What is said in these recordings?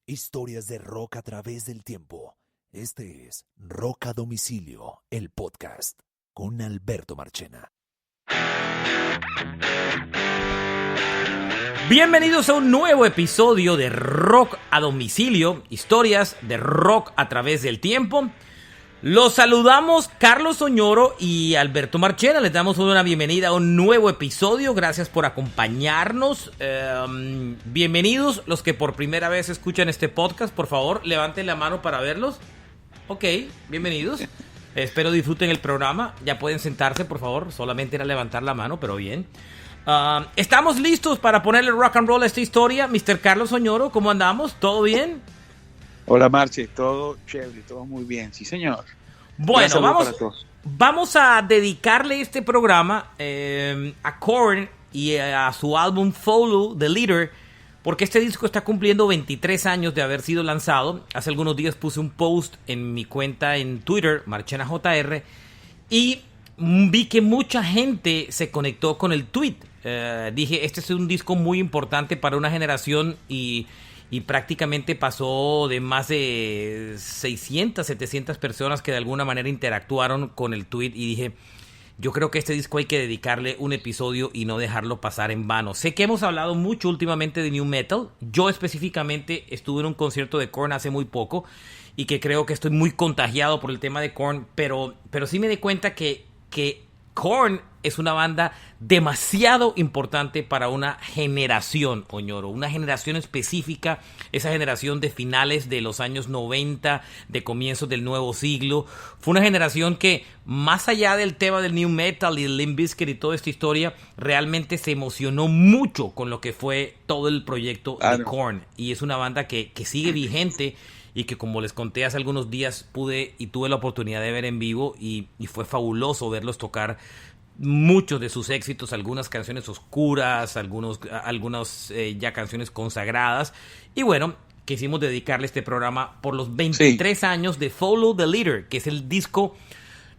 Historias de rock a través del tiempo. Este es Rock a Domicilio, el podcast, con Alberto Marchena. Bienvenidos a un nuevo episodio de Rock a Domicilio, historias de rock a través del tiempo. Los saludamos Carlos Oñoro y Alberto Marchena. Les damos una bienvenida a un nuevo episodio. Gracias por acompañarnos. Bienvenidos los que por primera vez escuchan este podcast. Por favor, levanten la mano para verlos. Ok, bienvenidos. Espero disfruten el programa. Ya pueden sentarse, por favor. Solamente era levantar la mano, pero bien. Estamos listos para ponerle rock and roll a esta historia. Mr. Carlos Oñoro, ¿cómo andamos? ¿Todo bien? Hola Marche, todo chévere, todo muy bien, sí señor. Bueno, vamos a dedicarle este programa a Korn y a su álbum Follow the Leader, porque este disco está cumpliendo 23 años de haber sido lanzado. Hace algunos días puse un post en mi cuenta en Twitter, MarchenaJR, y vi que mucha gente se conectó con el tweet. Dije, este es un disco muy importante para una generación y prácticamente pasó de más de 600, 700 personas que de alguna manera interactuaron con el tweet, y dije, yo creo que este disco hay que dedicarle un episodio y no dejarlo pasar en vano. Sé que hemos hablado mucho últimamente de New Metal. Yo específicamente estuve en un concierto de Korn hace muy poco y que creo que estoy muy contagiado por el tema de Korn, pero sí me di cuenta que Korn es una banda demasiado importante para una generación, Oñoro, una generación específica, esa generación de finales de los años 90, de comienzos del nuevo siglo. Fue una generación que, más allá del tema del New Metal y el Limp Bizkit y toda esta historia, realmente se emocionó mucho con lo que fue todo el proyecto de Korn. Y es una banda que sigue vigente y que, como les conté hace algunos días, pude y tuve la oportunidad de ver en vivo y fue fabuloso verlos tocar muchos de sus éxitos, algunas canciones oscuras, algunas ya canciones consagradas. Y bueno, quisimos dedicarle este programa por los 23 años de Follow the Leader, que es el disco.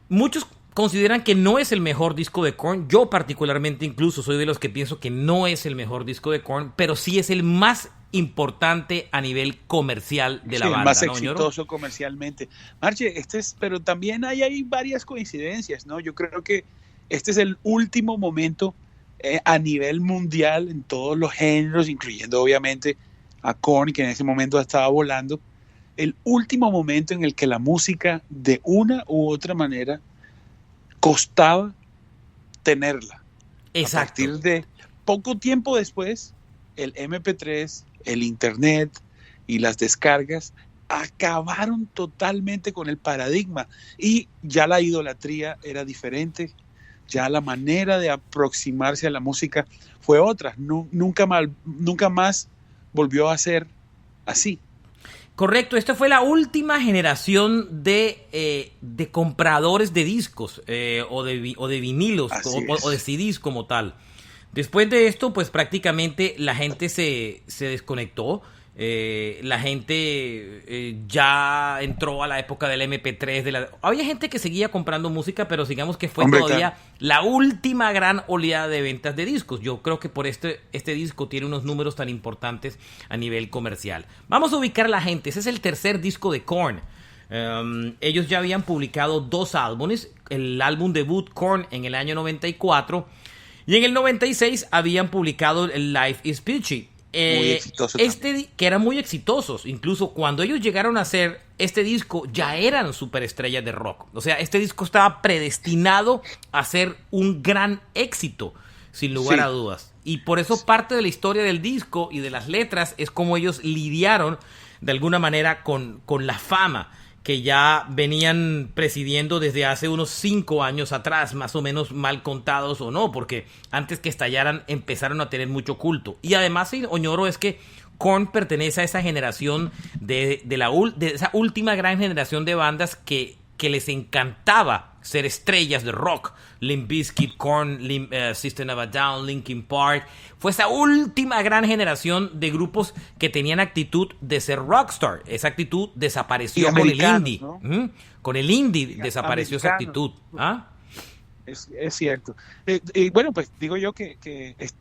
Muchos consideran que no es el mejor disco de Korn. Yo particularmente incluso soy de los que pienso que no es el mejor disco de Korn, pero sí es el más importante a nivel comercial de la banda. El más ¿no, exitoso Ñoro? comercialmente. Marche, pero también hay varias coincidencias, ¿no? Yo creo que este es el último momento a nivel mundial en todos los géneros, incluyendo obviamente a Korn, que en ese momento estaba volando. El último momento en el que la música, de una u otra manera, costaba tenerla. Exacto. A partir de poco tiempo después, el MP3, el internet y las descargas acabaron totalmente con el paradigma, y ya la idolatría era diferente, ya la manera de aproximarse a la música fue otra. Nunca más volvió a ser así. Correcto, esta fue la última generación de compradores de discos o de vinilos o de CDs como tal. Después de esto, pues prácticamente la gente se desconectó. La gente ya entró a la época del MP3. Había gente que seguía comprando música, pero digamos que fue todavía la última gran oleada de ventas de discos. Yo creo que por este disco tiene unos números tan importantes a nivel comercial. Vamos a ubicar a la gente. Ese es el tercer disco de Korn. Ellos ya habían publicado 2 álbumes. El álbum debut Korn en el año 94 y en el 96 habían publicado el Life is Peachy. Muy exitoso que eran muy exitosos. Incluso cuando ellos llegaron a hacer este disco, ya eran superestrellas de rock. O sea, este disco estaba predestinado a ser un gran éxito, sin lugar a dudas. Y por eso parte de la historia del disco y de las letras es cómo ellos lidiaron de alguna manera con la fama que ya venían presidiendo desde hace unos 5 años atrás, más o menos, mal contados o no, porque antes que estallaran empezaron a tener mucho culto. Y además, Oñoro, es que Korn pertenece a esa generación de esa última gran generación de bandas que les encantaba ser estrellas de rock. Limp Bizkit, Korn, System of a Down, Linkin Park. Fue esa última gran generación de grupos que tenían actitud de ser rockstar. Esa actitud desapareció con el indie, ¿no? Con el indie desapareció esa actitud. ¿Ah? Es cierto. Y bueno, pues digo yo que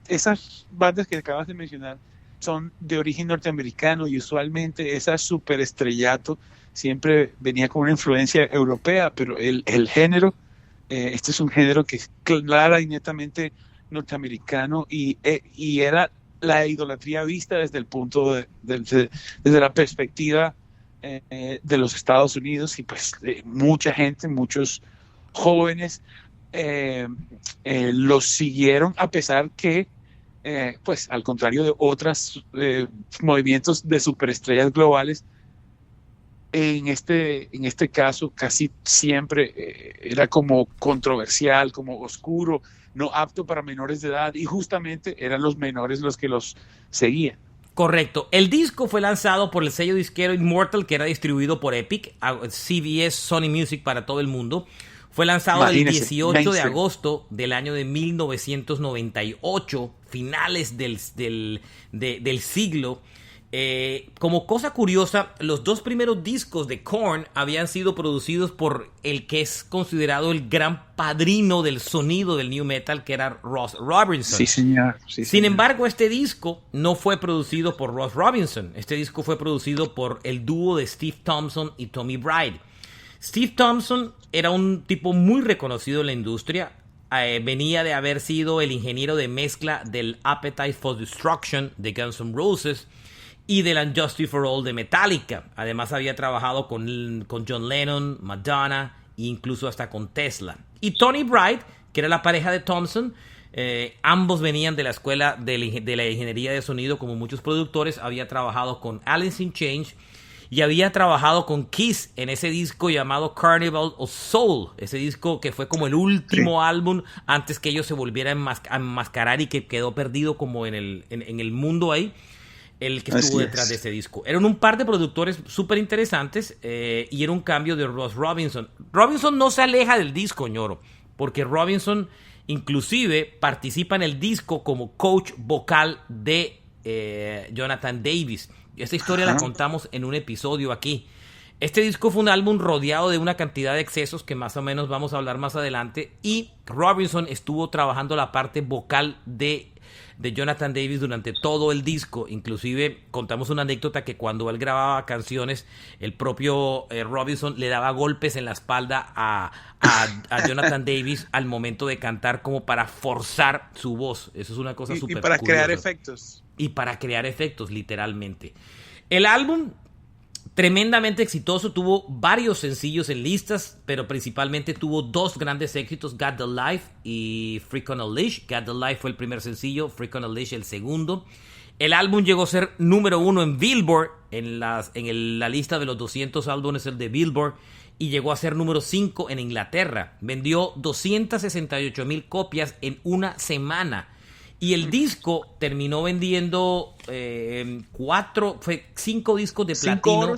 esas bandas que acabas de mencionar son de origen norteamericano y usualmente esa superestrellato siempre venía con una influencia europea, pero el género, este es un género que es clara y netamente norteamericano y era la idolatría vista desde el punto desde la perspectiva de los Estados Unidos, y pues mucha gente, muchos jóvenes los siguieron, a pesar que pues al contrario de otros movimientos de superestrellas globales, en este caso casi siempre era como controversial, como oscuro, no apto para menores de edad, y justamente eran los menores los que los seguían. Correcto. El disco fue lanzado por el sello disquero Immortal, que era distribuido por Epic, CBS, Sony Music para todo el mundo. Fue lanzado el 18 de agosto del año de 1998, finales del siglo. Como cosa curiosa, los dos primeros discos de Korn habían sido producidos por el que es considerado el gran padrino del sonido del new metal, que era Ross Robinson. Sí, señor. Sin embargo, este disco no fue producido por Ross Robinson. Este disco fue producido por el dúo de Steve Thompson y Tommy Bride. Steve Thompson era un tipo muy reconocido en la industria. Venía de haber sido el ingeniero de mezcla del Appetite for Destruction de Guns N' Roses y del Unjustice for All de Metallica. Además había trabajado con John Lennon, Madonna e incluso hasta con Tesla. Y Tony Bride, que era la pareja de Thompson, ambos venían de la escuela de la ingeniería de sonido, como muchos productores. Había trabajado con Alice in Chains y había trabajado con Kiss en ese disco llamado Carnival of Soul, ese disco que fue como el último álbum antes que ellos se volvieran a enmascarar y que quedó perdido como en el mundo ahí. El que estuvo detrás de ese disco. Eran un par de productores súper interesantes y era un cambio de Ross Robinson. Robinson no se aleja del disco, ñoro, porque Robinson inclusive participa en el disco como coach vocal de Jonathan Davis. Esta historia la contamos en un episodio aquí. Este disco fue un álbum rodeado de una cantidad de excesos que más o menos vamos a hablar más adelante, y Robinson estuvo trabajando la parte vocal de Jonathan Davis durante todo el disco. Inclusive contamos una anécdota que cuando él grababa canciones, el propio Robinson le daba golpes en la espalda a Jonathan Davis al momento de cantar, como para forzar su voz. Eso es una cosa súper curiosa. Y para crear efectos. Y para crear efectos, literalmente. El álbum, tremendamente exitoso, tuvo varios sencillos en listas, pero principalmente tuvo dos grandes éxitos, Got the Life y Freak on a Leash. Got the Life fue el primer sencillo, Freak on a Leash el segundo. El álbum llegó a ser número 1 en Billboard, en la lista de los 200 álbumes de Billboard, y llegó a ser número 5 en Inglaterra. Vendió 268,000 copias en una semana. Y el disco terminó vendiendo 5 discos de platino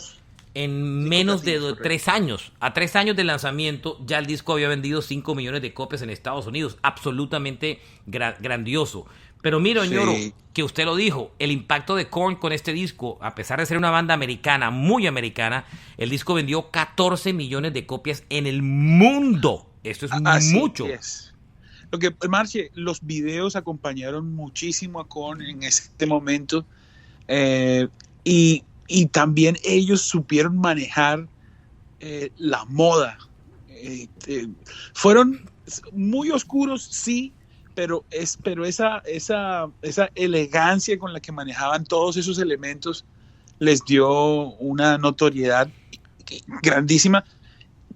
en menos de 3 años. A 3 años de lanzamiento ya el disco había vendido 5 millones de copias en Estados Unidos. Absolutamente grandioso. Pero mira, ñoro, que usted lo dijo, el impacto de Korn con este disco, a pesar de ser una banda americana, muy americana, el disco vendió 14 millones de copias en el mundo. Esto es mucho. Lo que, Marche, los videos acompañaron muchísimo a Korn en este momento, y también ellos supieron manejar la moda. Fueron muy oscuros, sí, pero esa elegancia con la que manejaban todos esos elementos les dio una notoriedad grandísima,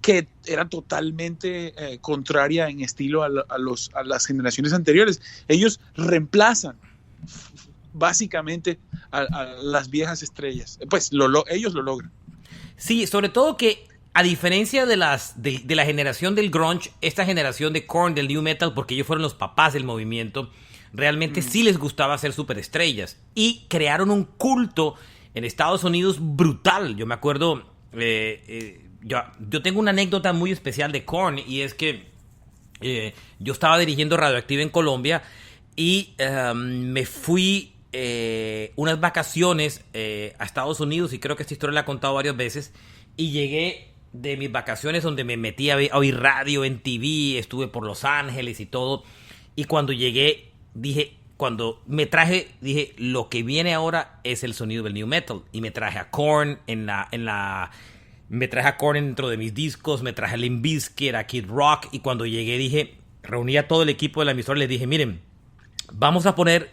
que era totalmente contraria en estilo a las generaciones anteriores. Ellos reemplazan básicamente a las viejas estrellas. Pues ellos lo logran. Sí, sobre todo que a diferencia de la generación del grunge, esta generación de Korn, del new metal, porque ellos fueron los papás del movimiento, realmente sí les gustaba ser superestrellas y crearon un culto en Estados Unidos brutal. Yo me acuerdo... Yo tengo una anécdota muy especial de Korn, y es que yo estaba dirigiendo Radioactiva en Colombia y me fui unas vacaciones a Estados Unidos, y creo que esta historia la he contado varias veces, y llegué de mis vacaciones donde me metí a oír radio en TV, estuve por Los Ángeles y todo, y cuando llegué dije, cuando dije, lo que viene ahora es el sonido del new metal. Y me traje a Korn me traje a Korn dentro de mis discos, me traje a Limp Bizkit, a Kid Rock. Y cuando llegué reuní a todo el equipo de la emisora y les dije, miren,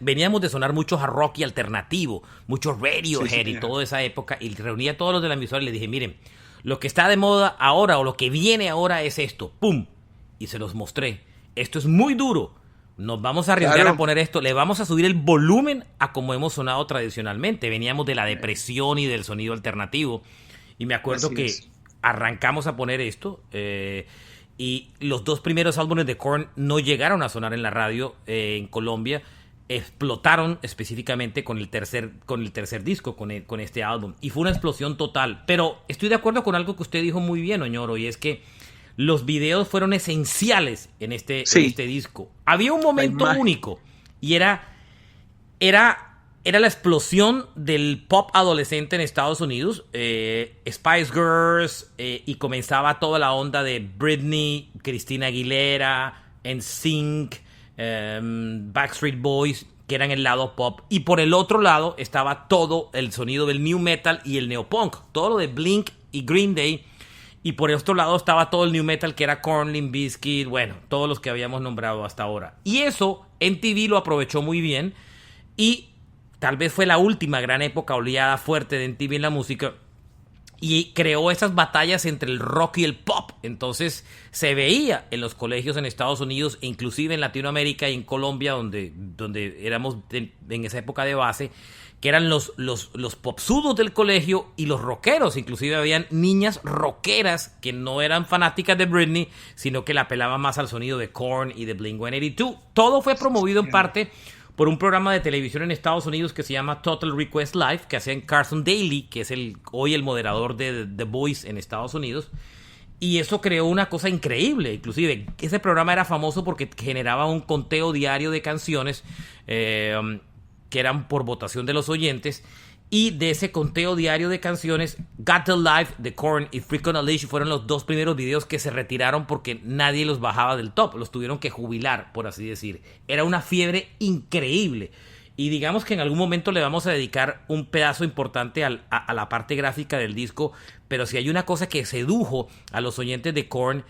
veníamos de sonar mucho hard rock y alternativo, mucho Radiohead y toda esa época. Y reuní a todos los de la emisora y les dije, miren, lo que está de moda ahora o lo que viene ahora es esto. ¡Pum! Y se los mostré. Esto es muy duro. Nos vamos a arriesgar a poner esto. Le vamos a subir el volumen a como hemos sonado tradicionalmente. Veníamos de la depresión y del sonido alternativo. Y me acuerdo que arrancamos a poner esto. Y los 2 primeros álbumes de Korn no llegaron a sonar en la radio en Colombia. Explotaron específicamente con el tercer disco, con este álbum. Y fue una explosión total. Pero estoy de acuerdo con algo que usted dijo muy bien, Oñoro, y es que los videos fueron esenciales en este disco. Había un momento único y era la explosión del pop adolescente en Estados Unidos. Spice Girls, y comenzaba toda la onda de Britney, Christina Aguilera, NSYNC, Backstreet Boys, que eran el lado pop. Y por el otro lado estaba todo el sonido del new metal y el neopunk. Todo lo de Blink y Green Day. Y por el otro lado estaba todo el new metal, que era Korn, Limp Bizkit, bueno, todos los que habíamos nombrado hasta ahora. Y eso MTV lo aprovechó muy bien. Y tal vez fue la última gran época oleada fuerte de MTV en la música. Y creó esas batallas entre el rock y el pop. Entonces se veía en los colegios en Estados Unidos, e inclusive en Latinoamérica y en Colombia, donde éramos en esa época de base, que eran los popsudos del colegio y los rockeros. Inclusive habían niñas rockeras que no eran fanáticas de Britney, sino que la apelaban más al sonido de Korn y de Blink-182. Todo fue promovido en parte por un programa de televisión en Estados Unidos que se llama Total Request Live, que hacía Carson Daly, que es hoy el moderador de The Voice en Estados Unidos. Y eso creó una cosa increíble. Inclusive ese programa era famoso porque generaba un conteo diario de canciones que eran por votación de los oyentes. Y de ese conteo diario de canciones, Got the Life de Korn y Freak on a Leash fueron los 2 primeros videos que se retiraron porque nadie los bajaba del top. Los tuvieron que jubilar, por así decir. Era una fiebre increíble. Y digamos que en algún momento le vamos a dedicar un pedazo importante a la parte gráfica del disco. Pero si hay una cosa que sedujo a los oyentes de Korn,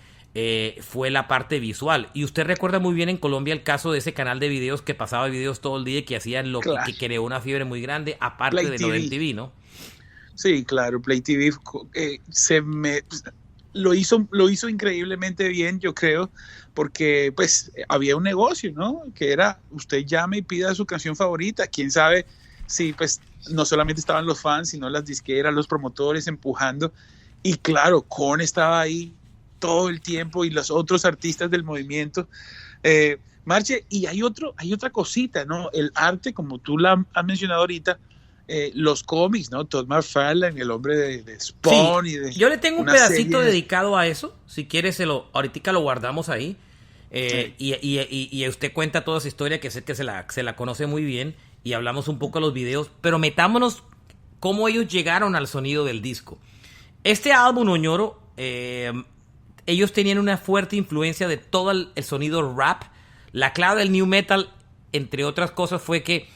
fue la parte visual. Y usted recuerda muy bien en Colombia el caso de ese canal de videos que pasaba videos todo el día y que hacían lo que creó una fiebre muy grande, aparte Play de lo del TV, ¿no? Sí, claro, Play TV lo hizo increíblemente bien, yo creo, porque pues había un negocio, ¿no? Que era, usted llame y pida su canción favorita. Quién sabe si pues no solamente estaban los fans, sino las disqueras, los promotores empujando. Y claro, Korn estaba ahí todo el tiempo y los otros artistas del movimiento. Marche, y hay otra cosita, ¿no? El arte, como tú la has mencionado ahorita, los cómics, ¿no? Todd McFarlane, el hombre de Spawn. Sí, y yo le tengo un pedacito dedicado a eso. Si quieres, ahorita lo guardamos ahí. Sí. Y usted cuenta toda esa historia, que sé que se la conoce muy bien, y hablamos un poco de los videos, pero metámonos cómo ellos llegaron al sonido del disco. Este álbum, Oñoro, ellos tenían una fuerte influencia de todo el sonido rap. La clave del new metal, entre otras cosas, fue que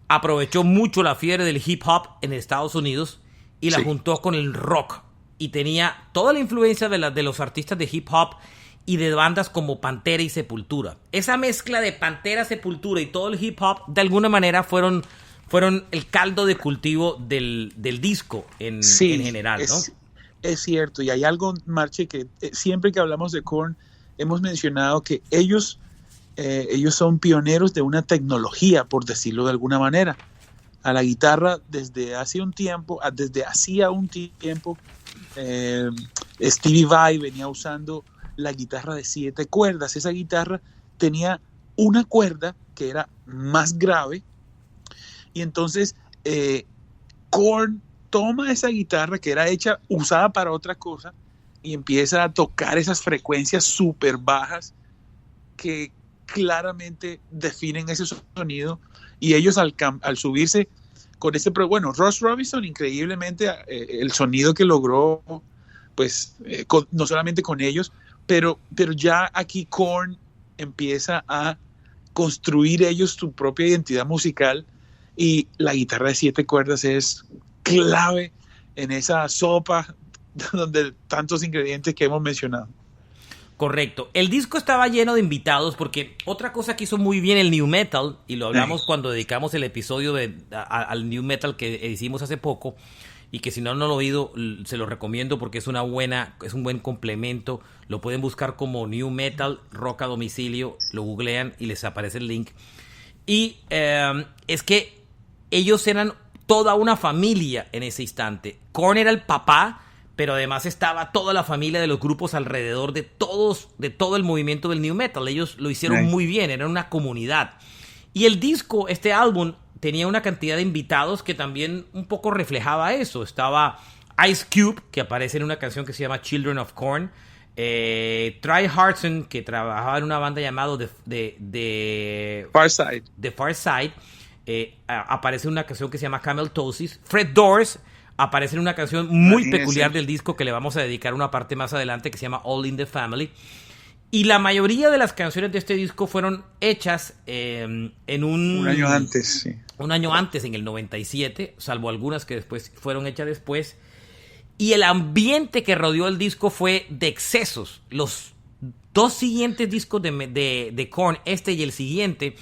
aprovechó mucho la fiebre del hip hop en Estados Unidos y la juntó con el rock. Y tenía toda la influencia de los artistas de hip hop y de bandas como Pantera y Sepultura. Esa mezcla de Pantera, Sepultura y todo el hip hop, de alguna manera fueron el caldo de cultivo del disco en general, ¿no? Es cierto, y hay algo, Marche, que siempre que hablamos de Korn hemos mencionado que ellos son pioneros de una tecnología, por decirlo de alguna manera. A la guitarra desde hacía un tiempo, Stevie Vai venía usando la guitarra de 7 cuerdas. Esa guitarra tenía una cuerda que era más grave, y entonces Korn toma esa guitarra que era usada para otra cosa y empieza a tocar esas frecuencias súper bajas que claramente definen ese sonido. Y ellos al subirse con bueno, Ross Robinson, increíblemente el sonido que logró, pues no solamente con ellos, pero ya aquí Korn empieza a construir ellos su propia identidad musical, y la guitarra de 7 cuerdas es clave en esa sopa donde tantos ingredientes que hemos mencionado. Correcto. El disco estaba lleno de invitados porque otra cosa que hizo muy bien el New Metal, y lo hablamos cuando dedicamos el episodio al New Metal que hicimos hace poco, y que si no lo han oído, se lo recomiendo porque es un buen complemento. Lo pueden buscar como New Metal, Rock a Domicilio, lo googlean y les aparece el link. Y es que ellos eran toda una familia en ese instante. Korn era el papá, pero además estaba toda la familia de los grupos alrededor de todo el movimiento del New Metal. Ellos lo hicieron muy bien, eran una comunidad. Y el disco, este álbum, tenía una cantidad de invitados que también un poco reflejaba eso. Estaba Ice Cube, que aparece en una canción que se llama Children of Corn. Trey Hartson, que trabajaba en una banda llamada The Far Side. The Far Side. Aparece en una canción que se llama Camel Tosis. Fred Durst aparece en una canción muy peculiar del disco que le vamos a dedicar una parte más adelante, que se llama All in the Family. Y la mayoría de las canciones de este disco fueron hechas en un año antes, sí. Un año antes, en el 97, salvo algunas que después fueron hechas después. Y el ambiente que rodeó el disco fue de excesos. Los 2 siguientes discos de Korn, este y el siguiente,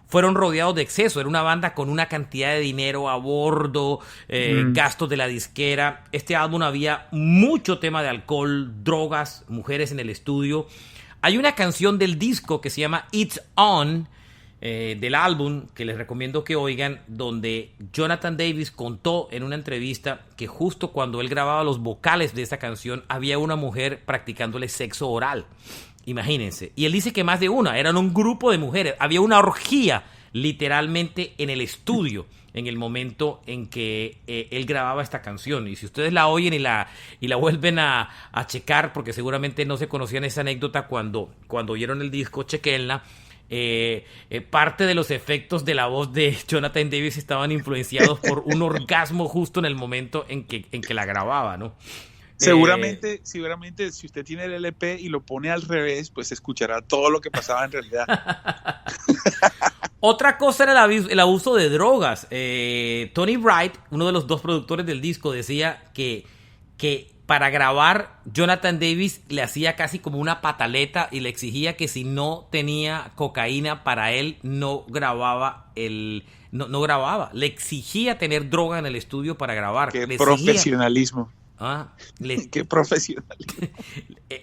fueron rodeados de exceso. Era una banda con una cantidad de dinero a bordo, gastos de la disquera. Este álbum había mucho tema de alcohol, drogas, mujeres en el estudio. Hay una canción del disco que se llama It's On, del álbum, que les recomiendo que oigan, donde Jonathan Davis contó en una entrevista que justo cuando él grababa los vocales de esa canción había una mujer practicándole sexo oral. Imagínense. Y él dice que más de una, eran un grupo de mujeres. Había una orgía literalmente en el estudio en el momento en que él grababa esta canción. Y si ustedes la oyen y la vuelven a checar, porque seguramente no se conocían esa anécdota cuando oyeron el disco, chequenla. Parte de los efectos de la voz de Jonathan Davis estaban influenciados por un orgasmo justo en el momento en que la grababa, ¿no? Seguramente, si usted tiene el LP y lo pone al revés, pues escuchará todo lo que pasaba en realidad. Otra cosa era el abuso de drogas. Tony Wright, uno de los 2 productores del disco, decía que para grabar Jonathan Davis le hacía casi como una pataleta y le exigía que si no tenía cocaína para él no grababa no grababa. Le exigía tener droga en el estudio para grabar. Qué profesionalismo. Qué profesional.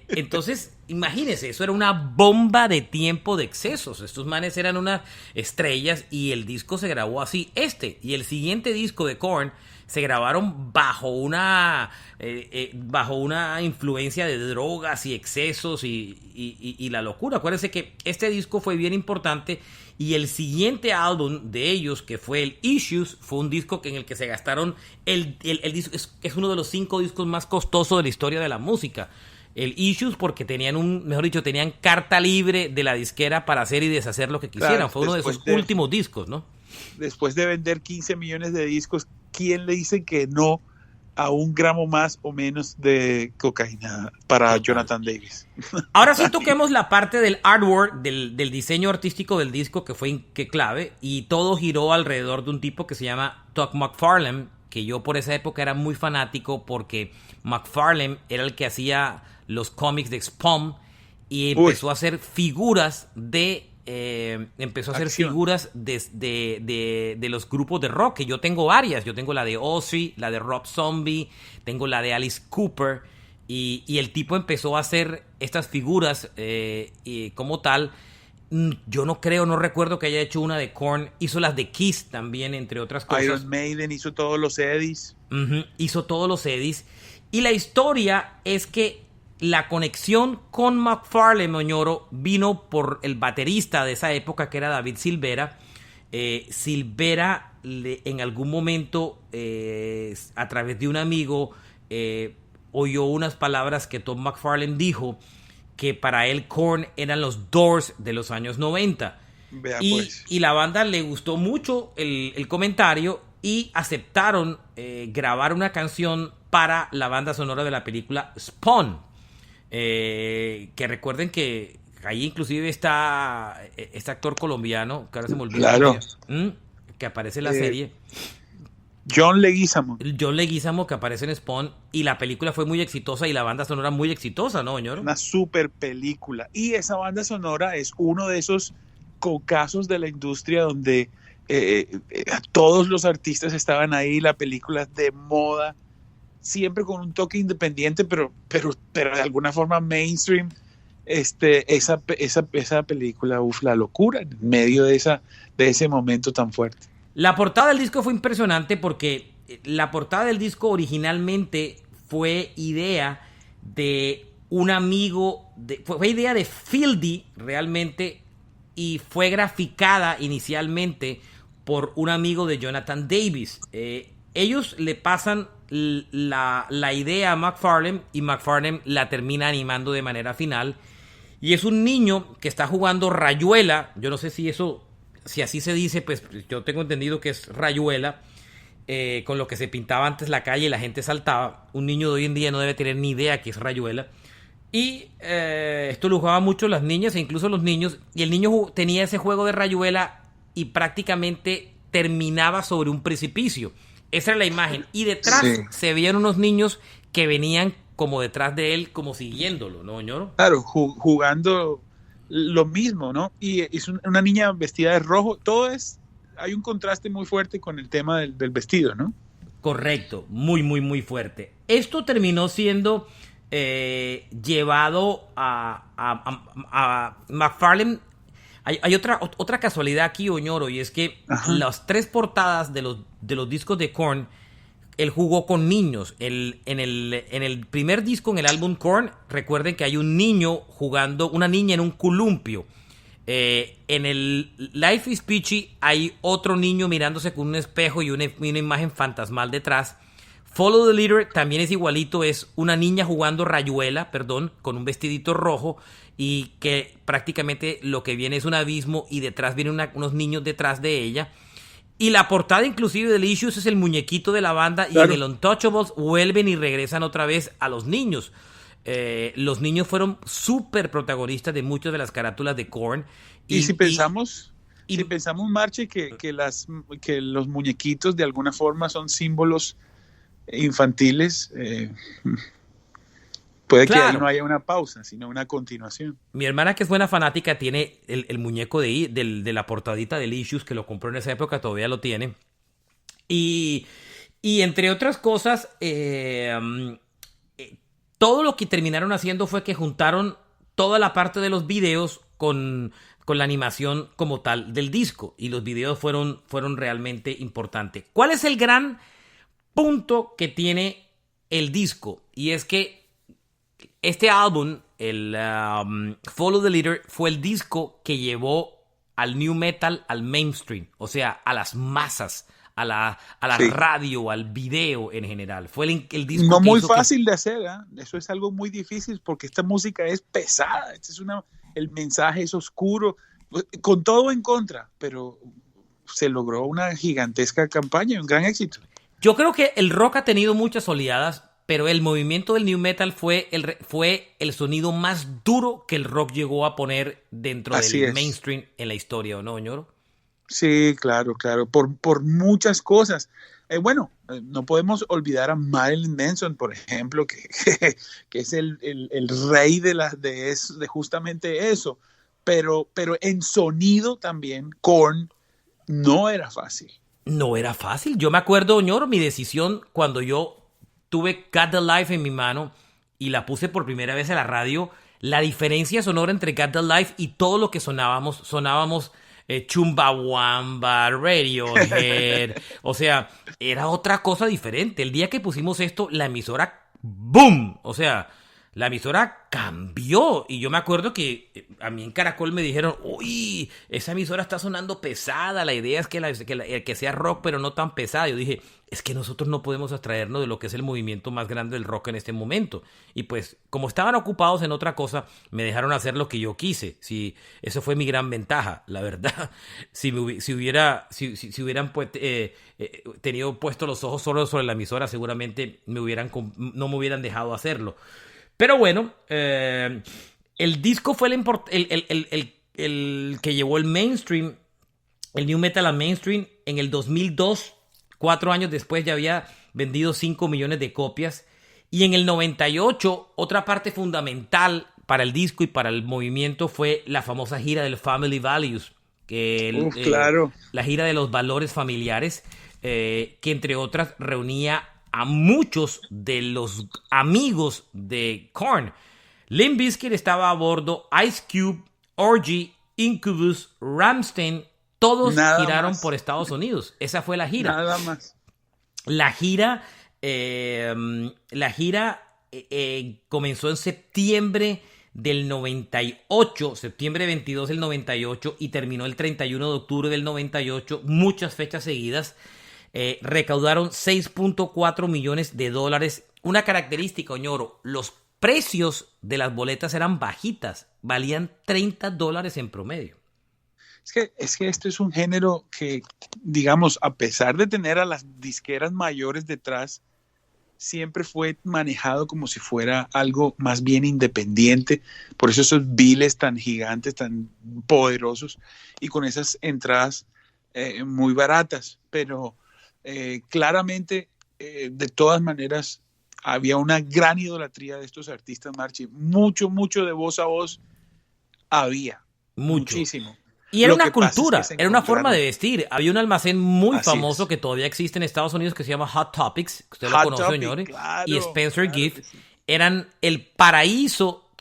Entonces, imagínense, eso era una bomba de tiempo de excesos. Estos manes eran unas estrellas y el disco se grabó así. Y el siguiente disco de Korn se grabaron bajo una influencia de drogas y excesos y la locura. Acuérdense que este disco fue bien importante. Y el siguiente álbum de ellos, que fue el Issues, fue un disco en el que se gastaron el disco. Es uno de los 5 discos más costosos de la historia de la música. El Issues, porque tenían tenían carta libre de la disquera para hacer y deshacer lo que quisieran. Claro, fue uno de sus últimos discos, ¿no? Después de vender 15 millones de discos, ¿quién le dice que no a 1 gramo más o menos de cocaína para Jonathan Davis? Ahora sí toquemos la parte del artwork, del diseño artístico del disco, que fue clave, y todo giró alrededor de un tipo que se llama Todd McFarlane, que yo por esa época era muy fanático porque McFarlane era el que hacía los cómics de Spawn y empezó a hacer figuras de los grupos de rock, que yo tengo varias. Yo tengo la de Ozzy, la de Rob Zombie, tengo la de Alice Cooper, y el tipo empezó a hacer estas figuras y como tal. Yo no recuerdo que haya hecho una de Korn. Hizo las de Kiss también, entre otras cosas. Iron Maiden hizo todos los Eddies. Hizo todos los Eddies. Y la historia es que la conexión con McFarlane, Moñoro, vino por el baterista de esa época, que era David Silvera. Silvera en algún momento, a través de un amigo, oyó unas palabras que Tom McFarlane dijo, que para él Korn eran los Doors de los años 90. Y la banda le gustó mucho el comentario y aceptaron grabar una canción para la banda sonora de la película Spawn. Que recuerden que ahí inclusive está este actor colombiano, que ahora se me olvidó. Claro. Que aparece en la serie. John Leguizamo. John Leguizamo, que aparece en Spawn, y la película fue muy exitosa y la banda sonora muy exitosa, ¿no, señor? Una super película. Y esa banda sonora es uno de esos casos de la industria donde todos los artistas estaban ahí, la película de moda, siempre con un toque independiente, pero de alguna forma mainstream. Esa película, la locura, en medio de ese momento tan fuerte. La portada del disco fue impresionante porque la portada del disco originalmente fue idea de un amigo, fue idea de Fieldy realmente, y fue graficada inicialmente por un amigo de Jonathan Davis. Ellos le pasan la idea a McFarlane y McFarlane la termina animando de manera final. Y es un niño que está jugando rayuela. Yo no sé si así se dice, pues yo tengo entendido que es rayuela, con lo que se pintaba antes la calle y la gente saltaba. Un niño de hoy en día no debe tener ni idea que es rayuela. Y esto lo jugaban mucho las niñas e incluso los niños. Y el niño tenía ese juego de rayuela y prácticamente terminaba sobre un precipicio. Esa era la imagen. Y detrás se veían unos niños que venían como detrás de él, como siguiéndolo, ¿no, señor? Claro, jugando lo mismo, ¿no? Y es una niña vestida de rojo. Hay un contraste muy fuerte con el tema del vestido, ¿no? Correcto, muy, muy, muy fuerte. Esto terminó siendo llevado a McFarlane. Hay otra casualidad aquí, Oñoro, y es que las tres portadas de los discos de Korn, él jugó con niños. En el primer disco, en el álbum Korn, recuerden que hay un niño jugando, una niña en un columpio. En el Life is Peachy hay otro niño mirándose con un espejo y una imagen fantasmal detrás. Follow the Leader también es igualito, es una niña jugando rayuela, con un vestidito rojo, y que prácticamente lo que viene es un abismo y detrás vienen unos niños detrás de ella. Y la portada inclusive del Issues es el muñequito de la banda, claro. Y en el Untouchables vuelven y regresan otra vez a los niños. Los niños fueron súper protagonistas de muchas de las carátulas de Korn. Y si pensamos, Marche, que los muñequitos de alguna forma son símbolos infantiles, puede que ahí no haya una pausa, sino una continuación. Mi hermana, que es buena fanática, tiene el muñeco de la portadita del Issues, que lo compró en esa época, todavía lo tiene. Y entre otras cosas, todo lo que terminaron haciendo fue que juntaron toda la parte de los videos con la animación como tal del disco. Y los videos fueron realmente importantes. ¿Cuál es el gran punto que tiene el disco? Y es que este álbum, el Follow the Leader, fue el disco que llevó al new metal al mainstream, o sea, a las masas, a la radio, al video en general. Fue el disco no que muy hizo fácil de hacer, ¿eh? Eso es algo muy difícil porque esta música es pesada, el mensaje es oscuro, con todo en contra, pero se logró una gigantesca campaña, un gran éxito. Yo creo que el rock ha tenido muchas oleadas, pero el movimiento del new metal fue el sonido más duro que el rock llegó a poner dentro del mainstream en la historia, ¿o no, señor? Sí, claro, por muchas cosas. No podemos olvidar a Marilyn Manson, por ejemplo, que es el rey de justamente eso. Pero en sonido también, Korn no era fácil. No era fácil. Yo me acuerdo, señor, mi decisión cuando yo tuve Got the Life en mi mano y la puse por primera vez a la radio. La diferencia sonora entre Got the Life y todo lo que sonábamos Chumbawamba, Radiohead, o sea, era otra cosa diferente. El día que pusimos esto, la emisora, ¡boom! O sea, la emisora cambió. Y yo me acuerdo que a mí en Caracol me dijeron, uy, esa emisora está sonando pesada, la idea es que sea rock, pero no tan pesada. Yo dije, es que nosotros no podemos abstraernos de lo que es el movimiento más grande del rock en este momento. Y pues, como estaban ocupados en otra cosa, me dejaron hacer lo que yo quise. Sí, eso fue mi gran ventaja, la verdad. Si hubieran tenido puesto los ojos solo sobre la emisora, seguramente no me hubieran dejado hacerlo. Pero bueno, el disco fue el que llevó el mainstream, el new metal al mainstream en el 2002. 4 años después ya había vendido 5 millones de copias. Y en el 98, otra parte fundamental para el disco y para el movimiento fue la famosa gira del Family Values, claro. La gira de los valores familiares, que entre otras reunía a muchos de los amigos de Korn. Limp Bizkit estaba a bordo, Ice Cube, Orgy, Incubus, Rammstein, todos giraron por Estados Unidos. Esa fue la gira. Nada más. La gira comenzó en septiembre del 98, septiembre 22 del 98, y terminó el 31 de octubre del 98, muchas fechas seguidas. Recaudaron $6.4 millones. Una característica, Oñoro, los precios de las boletas eran bajitas, valían $30 en promedio. Es que esto es un género que, digamos, a pesar de tener a las disqueras mayores detrás, siempre fue manejado como si fuera algo más bien independiente. Por eso esos biles tan gigantes, tan poderosos, y con esas entradas muy baratas. Pero claramente, de todas maneras, había una gran idolatría de estos artistas, Marchi. Mucho de voz a voz había. Muchísimo. Y era una cultura, era una forma de vestir. Había un almacén muy famoso que todavía existe en Estados Unidos que se llama Hot Topics, que usted lo conoce, señores, claro, y Spencer Gift. Sí. Eran el paraíso,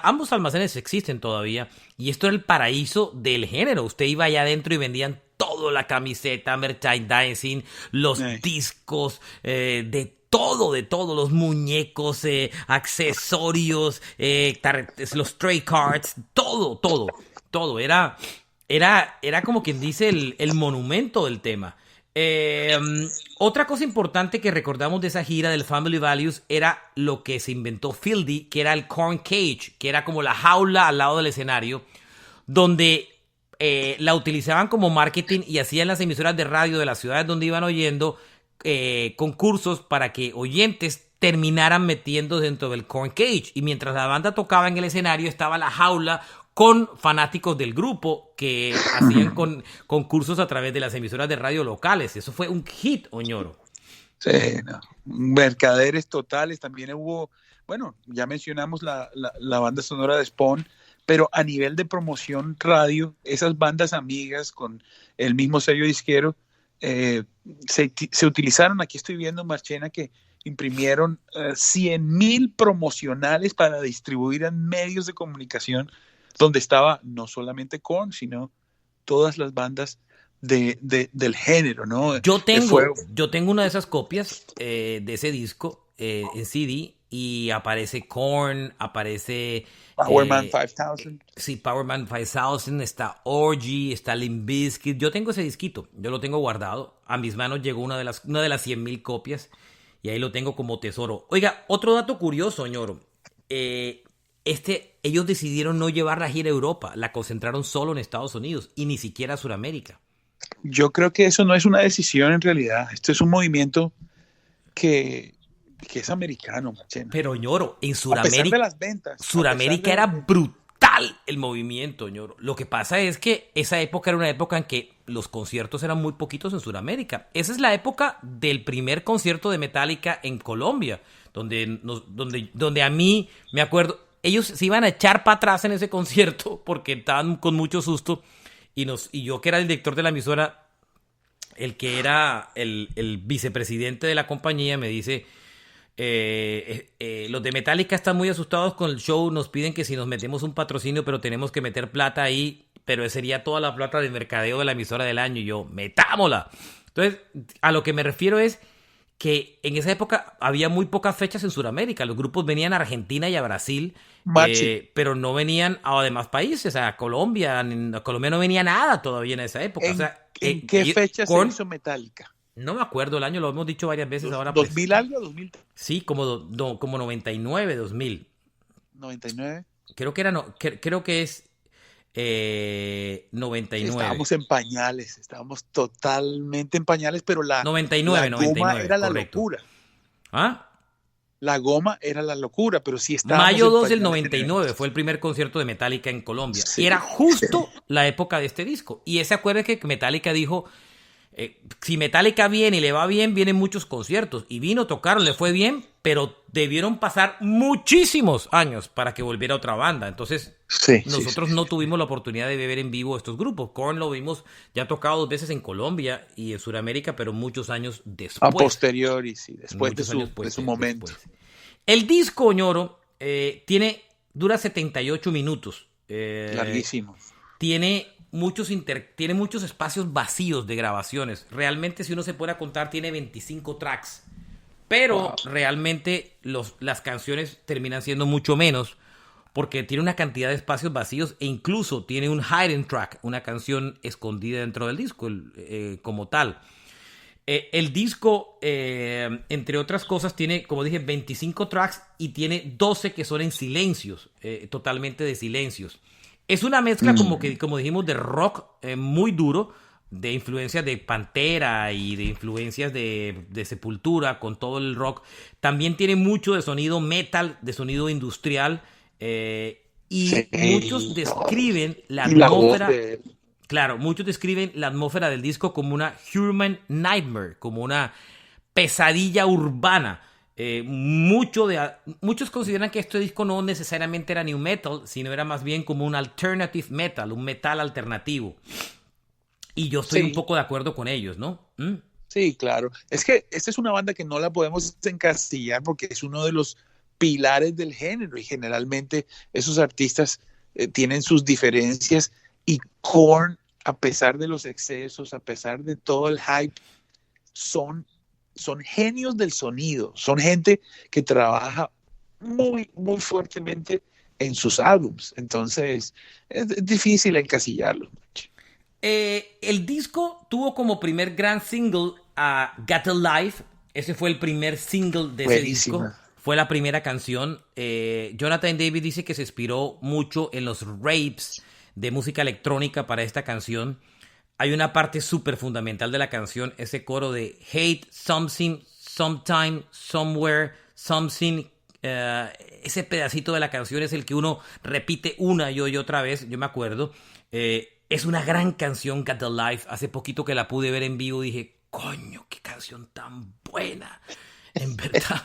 ambos almacenes existen todavía, y esto era el paraíso del género. Usted iba allá adentro y vendían todo, la camiseta, merchandising, los discos, de todo, los muñecos, accesorios, los stray cards, todo. Era como quien dice el monumento del tema. Otra cosa importante que recordamos de esa gira del Family Values era lo que se inventó Fieldy, que era el Korn Cage, que era como la jaula al lado del escenario, donde la utilizaban como marketing y hacían las emisoras de radio de las ciudades donde iban oyendo concursos para que oyentes terminaran metiendo dentro del Korn Cage. Y mientras la banda tocaba en el escenario, estaba la jaula con fanáticos del grupo que hacían concursos a través de las emisoras de radio locales. Eso fue un hit, Oñoro. Sí, no. Mercaderes totales. También hubo, bueno, ya mencionamos la banda sonora de Spawn, pero a nivel de promoción radio, esas bandas amigas con el mismo sello disquero se utilizaron. Aquí estoy viendo, Marchena, que imprimieron 100,000 promocionales para distribuir en medios de comunicación, donde estaba no solamente Korn, sino todas las bandas del género, ¿no? Yo tengo una de esas copias de ese disco en CD, y aparece Korn, aparece Powerman 5000. Sí, Powerman 5000, está Orgy, está Limp Bizkit. Yo tengo ese disquito, yo lo tengo guardado. A mis manos llegó una de las 100,000 copias, y ahí lo tengo como tesoro. Oiga, otro dato curioso, Ñoro. Ellos decidieron no llevar la gira a Europa, la concentraron solo en Estados Unidos y ni siquiera a Sudamérica. Yo creo que eso no es una decisión en realidad. Esto es un movimiento que es americano, Machena. Pero, Ñoro, en Sudamérica, a pesar de las ventas, Sudamérica era brutal el movimiento, Ñoro. Lo que pasa es que esa época era una época en que los conciertos eran muy poquitos en Sudamérica. Esa es la época del primer concierto de Metallica en Colombia, donde a mí, me acuerdo, ellos se iban a echar para atrás en ese concierto porque estaban con mucho susto, y yo, que era el director de la emisora, el que era el vicepresidente de la compañía, me dice: los de Metallica están muy asustados con el show, nos piden que si nos metemos un patrocinio, pero tenemos que meter plata ahí, pero sería toda la plata de mercadeo de la emisora del año. Y yo, metámosla. Entonces, a lo que me refiero es que en esa época había muy pocas fechas en Sudamérica. Los grupos venían a Argentina y a Brasil, pero no venían a demás países, a Colombia. A Colombia no venía nada todavía en esa época. ¿En qué fecha se hizo Metallica? No me acuerdo el año, lo hemos dicho varias veces ahora. ¿2000 algo? ¿2000? Sí, como 99, 2000. ¿99? Creo que es 99. Estábamos en pañales, estábamos totalmente en pañales, pero la 99 goma era la correcto. locura. ¿Ah? la goma era la locura, pero sí estábamos... Mayo 2 del 99 fue el primer concierto de Metallica en Colombia. Sí, y era justo la época de este disco. Y ese acuérdate que Metallica dijo, si Metallica viene y le va bien, vienen muchos conciertos. Y vino, tocaron, le fue bien, pero debieron pasar muchísimos años para que volviera otra banda. Entonces, nosotros no tuvimos la oportunidad de ver en vivo estos grupos. Korn lo vimos, ya ha tocado 2 veces en Colombia y en Sudamérica, pero muchos años después. A posteriori, sí, después de su momento. Después. El disco, Ñoro, dura 78 minutos. Larguísimo. Tiene muchos espacios vacíos de grabaciones. Realmente, si uno se puede contar, tiene 25 tracks. Pero realmente las canciones terminan siendo mucho menos porque tiene una cantidad de espacios vacíos e incluso tiene un hidden track, una canción escondida dentro del disco como tal. El disco, entre otras cosas, tiene, como dije, 25 tracks y tiene 12 que son en silencios, totalmente de silencios. Es una mezcla como dijimos, de rock muy duro, de influencias de Pantera y de influencias de Sepultura con todo el rock. También tiene mucho de sonido metal, de sonido industrial, y muchos describen la atmósfera. Claro, muchos describen la atmósfera del disco como una human nightmare, como una pesadilla urbana. Muchos consideran que este disco no necesariamente era new metal, sino era más bien como un alternative metal, un metal alternativo. Y yo estoy un poco de acuerdo con ellos, ¿no? Sí, claro. Es que esta es una banda que no la podemos encasillar porque es uno de los pilares del género y generalmente esos artistas tienen sus diferencias y Korn, a pesar de los excesos, a pesar de todo el hype, son genios del sonido, son gente que trabaja muy, muy fuertemente en sus álbums. Entonces, es difícil encasillarlo. El disco tuvo como primer gran single a Got a Life. Ese fue el primer single de ese disco. Fue la primera canción. Jonathan Davis dice que se inspiró mucho en los raves de música electrónica para esta canción. Hay una parte súper fundamental de la canción, ese coro de hate something, sometime, somewhere, something. Ese pedacito de la canción es el que uno repite una y otra vez, yo me acuerdo. Es una gran canción, Got the Life. Hace poquito que la pude ver en vivo dije, coño, qué canción tan buena. En verdad,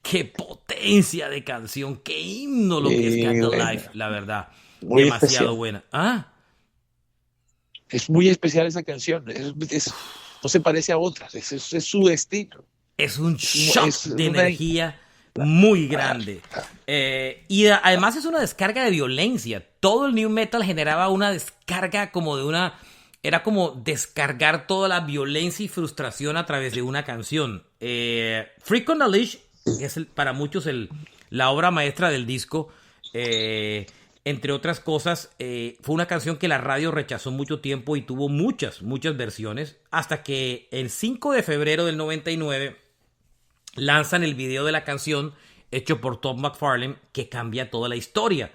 qué potencia de canción, qué himno lo que es Got the Life, la verdad. Muy demasiado especial. Buena. ¿Ah? Es muy especial esa canción. No se parece a otras. Es su estilo. Es un shot de energía muy grande. Y además es una descarga de violencia. Todo el new metal generaba una descarga como de una... Era como descargar toda la violencia y frustración a través de una canción. Freak on a Leash es para muchos la obra maestra del disco. Entre otras cosas, fue una canción que la radio rechazó mucho tiempo y tuvo muchas versiones, hasta que el 5 de febrero del 99 lanzan el video de la canción hecho por Todd McFarlane, que cambia toda la historia.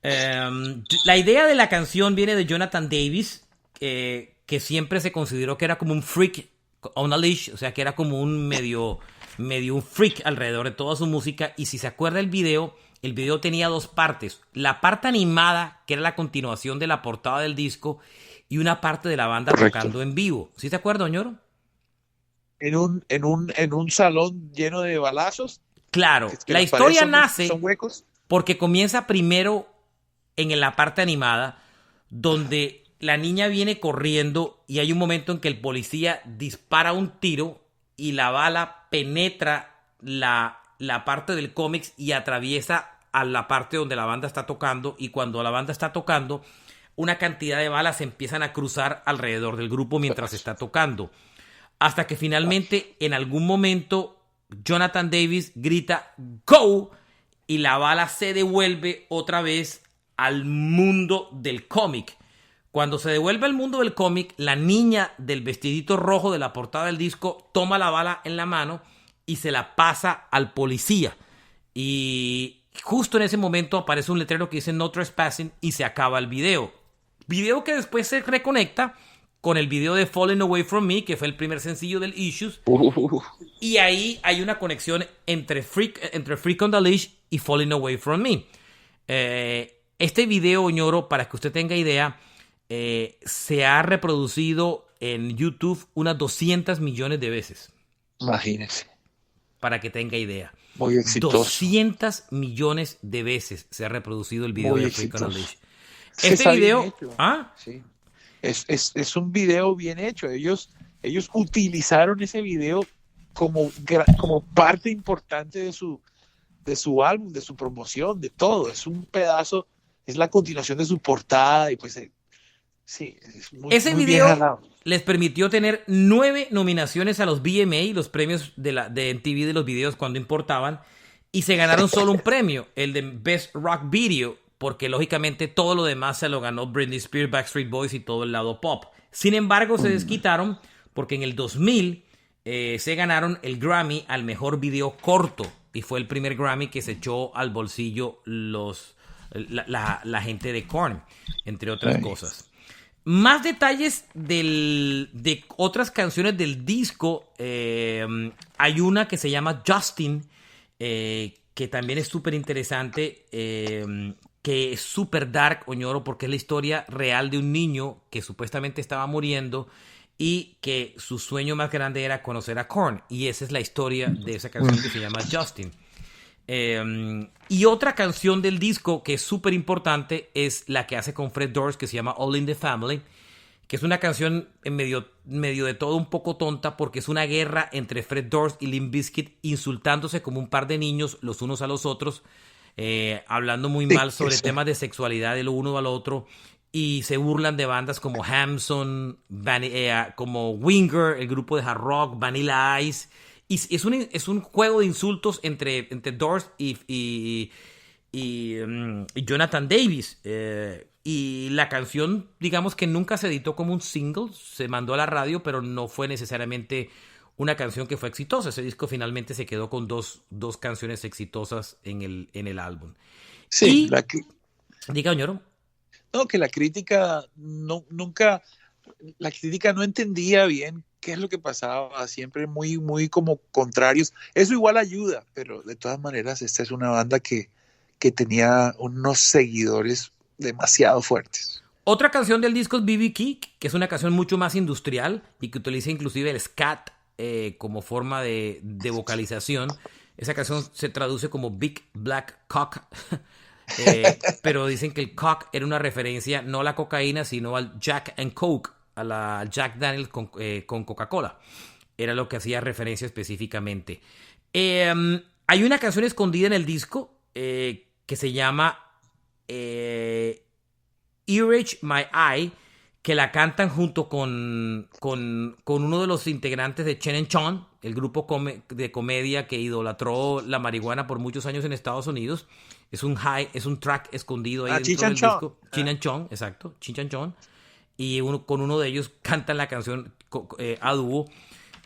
La idea de la canción viene de Jonathan Davis, que siempre se consideró que era como un freak on a leash, o sea, que era como un medio un freak alrededor de toda su música. Y si se acuerda el video tenía 2 partes. La parte animada, que era la continuación de la portada del disco, y una parte de la banda tocando en vivo. ¿Sí se acuerda, Ñoro? En un salón lleno de balazos. Claro, que la historia nace son huecos. porque comienza primero en la parte animada, donde la niña viene corriendo y hay un momento en que el policía dispara un tiro y la bala penetra la parte del cómics y atraviesa a la parte donde la banda está tocando, y cuando la banda está tocando, una cantidad de balas empiezan a cruzar alrededor del grupo mientras está tocando, hasta que finalmente en algún momento Jonathan Davis grita "Go", y la bala se devuelve otra vez al mundo del cómic. Cuando se devuelve al mundo del cómic, la niña del vestidito rojo de la portada del disco toma la bala en la mano y se la pasa al policía. Y justo en ese momento aparece un letrero que dice "No trespassing" y se acaba el video. Video que después se reconecta con el video de Falling Away From Me, que fue el primer sencillo del Issues. Y ahí hay una conexión entre Freak on the Leash y Falling Away From Me. Este video, ñoro, para que usted tenga idea, se ha reproducido en YouTube unas 200 millones de veces. Imagínese. Para que tenga idea. Muy exitoso. 200 millones de veces se ha reproducido el video Muy de Freak on the exitoso. Leash. Este video... Sí. Es un video bien hecho. Ellos utilizaron ese video como parte importante de su álbum, de su promoción, de todo. Es un pedazo, es la continuación de su portada y pues sí, es muy, ese muy video bien jalado. Les permitió tener 9 nominaciones a los VMA, los premios de MTV de los videos cuando importaban, y se ganaron solo un premio, el de Best Rock Video, porque lógicamente todo lo demás se lo ganó Britney Spears, Backstreet Boys y todo el lado pop. Sin embargo, se desquitaron porque en el 2000 se ganaron el Grammy al mejor video corto, y fue el primer Grammy que se echó al bolsillo la gente de Korn, entre otras cosas. Más detalles de otras canciones del disco. Hay una que se llama Justin, que también es súper interesante, que es súper dark, oñoro, porque es la historia real de un niño que supuestamente estaba muriendo y que su sueño más grande era conocer a Korn. Y esa es la historia de esa canción que se llama Justin. Y otra canción del disco que es súper importante es la que hace con Fred Durst, que se llama All in the Family, que es una canción en medio de todo un poco tonta, porque es una guerra entre Fred Durst y Limp Bizkit, insultándose como un par de niños los unos a los otros, hablando muy mal sobre temas de sexualidad de lo uno al otro, y se burlan de bandas como Hamson, como Winger, el grupo de hard rock, Vanilla Ice. Y es un juego de insultos entre Durst y Jonathan Davis. Y la canción, digamos que nunca se editó como un single, se mandó a la radio, pero no fue necesariamente una canción que fue exitosa. Ese disco finalmente se quedó con dos canciones exitosas en el álbum. Sí, diga, señor. No, que la crítica la crítica no entendía bien qué es lo que pasaba, siempre muy, muy como contrarios. Eso igual ayuda, pero de todas maneras esta es una banda que tenía unos seguidores demasiado fuertes. Otra canción del disco es B.B. King, que es una canción mucho más industrial y que utiliza inclusive el scat como forma de vocalización. Esa canción se traduce como Big Black Cock, pero dicen que el cock era una referencia no a la cocaína, sino al Jack and Coke, a la Jack Daniels con Coca-Cola. Era lo que hacía referencia específicamente. Hay una canción escondida en el disco que se llama Earage My Eye, que la cantan junto con uno de los integrantes de Cheech and Chong, el grupo de comedia que idolatró la marihuana por muchos años en Estados Unidos. Es un track escondido ahí dentro del disco. Cheech and Chong, exacto, Cheech and Chong. Y con uno de ellos cantan la canción a dúo.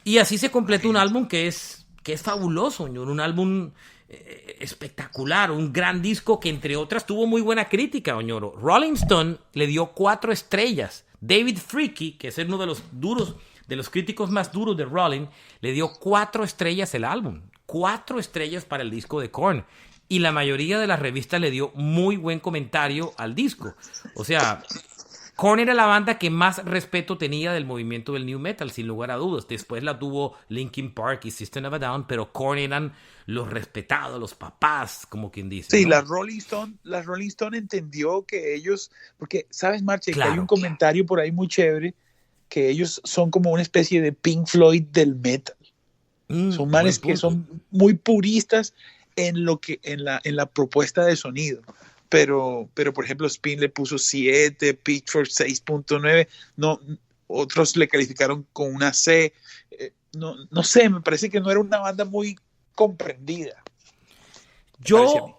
Y así se completa un álbum que es fabuloso, un álbum espectacular, un gran disco que entre otras tuvo muy buena crítica, oñoro. Rolling Stone le dio 4 estrellas. David Fricke, que es uno de los críticos más duros de Rolling, le dio 4 estrellas el álbum. 4 estrellas para el disco de Korn. Y la mayoría de las revistas le dio muy buen comentario al disco. O sea, Korn era la banda que más respeto tenía del movimiento del new metal, sin lugar a dudas. Después la tuvo Linkin Park y System of a Down, pero Korn eran los respetados, los papás, como quien dice. Sí, ¿no? la Rolling Stone entendió que ellos, porque, ¿sabes, Marche? Claro. Que hay un comentario por ahí muy chévere, que ellos son como una especie de Pink Floyd del metal. Son manes que son muy puristas en la propuesta de sonido. Pero por ejemplo, Spin le puso 7, Pitchfork 6.9, no, otros le calificaron con una C. No sé, me parece que no era una banda muy comprendida. Yo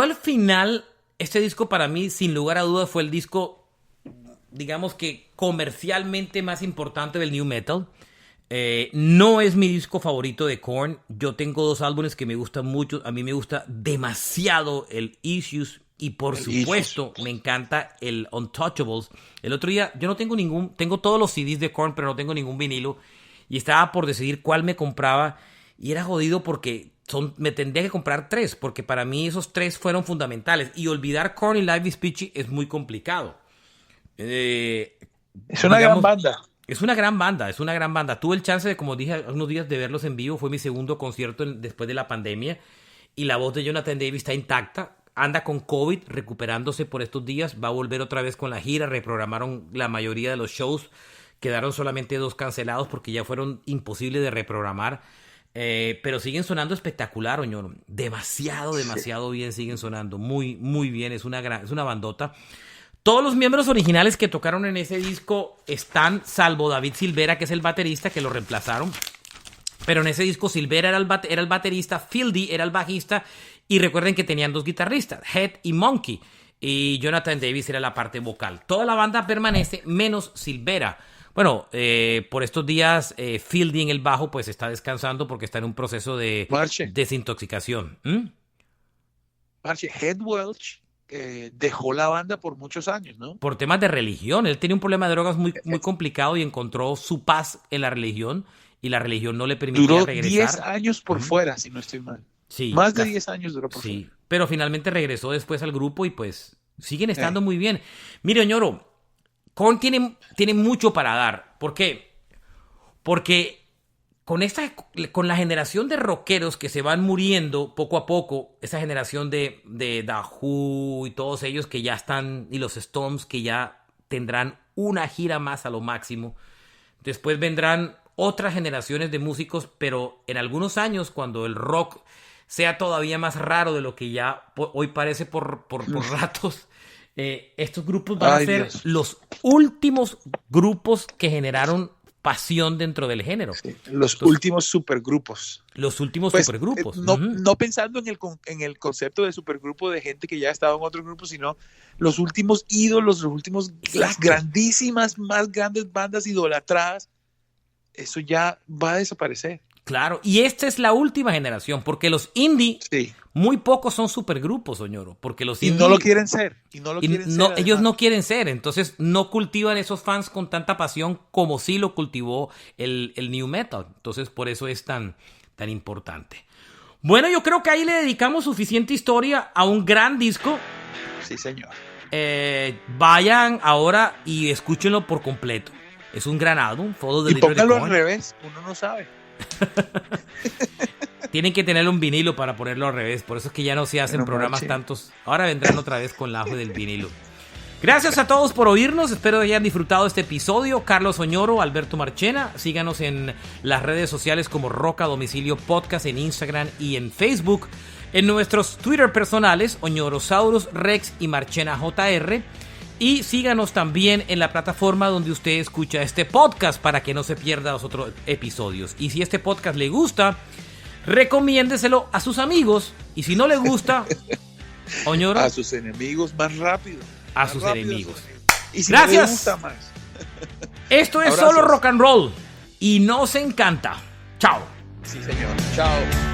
al final, este disco para mí, sin lugar a dudas, fue el disco, digamos que comercialmente más importante del new metal. No es mi disco favorito de Korn. Yo tengo 2 álbumes que me gustan mucho. A mí me gusta demasiado el Issues Y por supuesto, me encanta el Untouchables. El otro día, yo no tengo tengo todos los CDs de Korn, pero no tengo ningún vinilo. Y estaba por decidir cuál me compraba. Y era jodido porque me tendría que comprar 3, porque para mí esos 3 fueron fundamentales. Y olvidar Korn y Live is Peachy es muy complicado. Es una gran banda. Es una gran banda. Tuve el chance de, como dije hace unos días, de verlos en vivo. Fue mi segundo concierto después de la pandemia. Y la voz de Jonathan Davis está intacta. Anda con COVID, recuperándose por estos días. Va a volver otra vez con la gira. Reprogramaron la mayoría de los shows. Quedaron solamente 2 cancelados porque ya fueron imposibles de reprogramar. Pero siguen sonando espectacular, Oñoro. Demasiado bien siguen sonando. Muy, muy bien. Es una bandota. Todos los miembros originales que tocaron en ese disco están, salvo David Silvera, que es el baterista, que lo reemplazaron. Pero en ese disco Silvera era el baterista, Fieldy era el bajista, y recuerden que tenían 2 guitarristas, Head y Monkey, y Jonathan Davis era la parte vocal. Toda la banda permanece, menos Silvera. Bueno, por estos días Fieldy en el bajo pues está descansando porque está en un proceso de desintoxicación. Marche, Head Welch dejó la banda por muchos años, ¿no? Por temas de religión. Él tenía un problema de drogas muy complicado y encontró su paz en la religión, y la religión no le permitía regresar. Duró 10 años por fuera, si no estoy mal. Sí, más de 10 años duró por fuera. Pero finalmente regresó después al grupo y pues siguen estando muy bien. Mire, Oñoro, Korn tiene mucho para dar. ¿Por qué? Porque con la generación de rockeros que se van muriendo poco a poco, esa generación de The Who y todos ellos que ya están, y los Stones que ya tendrán una gira más a lo máximo. Después vendrán otras generaciones de músicos, pero en algunos años, cuando el rock sea todavía más raro de lo que ya hoy parece por ratos, estos grupos van a ser los últimos grupos que generaron pasión dentro del género. Sí, los últimos supergrupos. Los últimos supergrupos. No pensando en el concepto de supergrupo de gente que ya ha estado en otro grupo, sino los últimos ídolos, las grandísimas, más grandes bandas idolatradas. Eso ya va a desaparecer. Claro, y esta es la última generación, porque los indie, muy pocos son supergrupos, Oñoro, porque los indie, no lo quieren ser. Ellos no quieren ser, entonces no cultivan esos fans con tanta pasión como sí lo cultivó el new metal. Entonces por eso es tan importante. Bueno, yo creo que ahí le dedicamos suficiente historia a un gran disco. Sí, señor. Vayan ahora y escúchenlo por completo. Es un gran álbum. Y póngalo al revés, uno no sabe. Tienen que tener un vinilo para ponerlo al revés. Por eso es que ya no se hacen programas tantos. Ahora vendrán otra vez con la auge del vinilo. Gracias a todos por oírnos. Espero que hayan disfrutado este episodio. Carlos Oñoro, Alberto Marchena. Síganos en las redes sociales como Roca Domicilio Podcast en Instagram y en Facebook. En nuestros Twitter personales, Oñorosaurus Rex y Marchena JR. Y síganos también en la plataforma donde usted escucha este podcast para que no se pierda los otros episodios. Y si este podcast le gusta, recomiéndeselo a sus amigos. Y si no le gusta, Oñoro, a sus enemigos más rápido. A sus enemigos. Y si gracias. No le gusta más. Esto es Solo Rock and Roll y nos encanta. Chao. Sí, señor. Chao.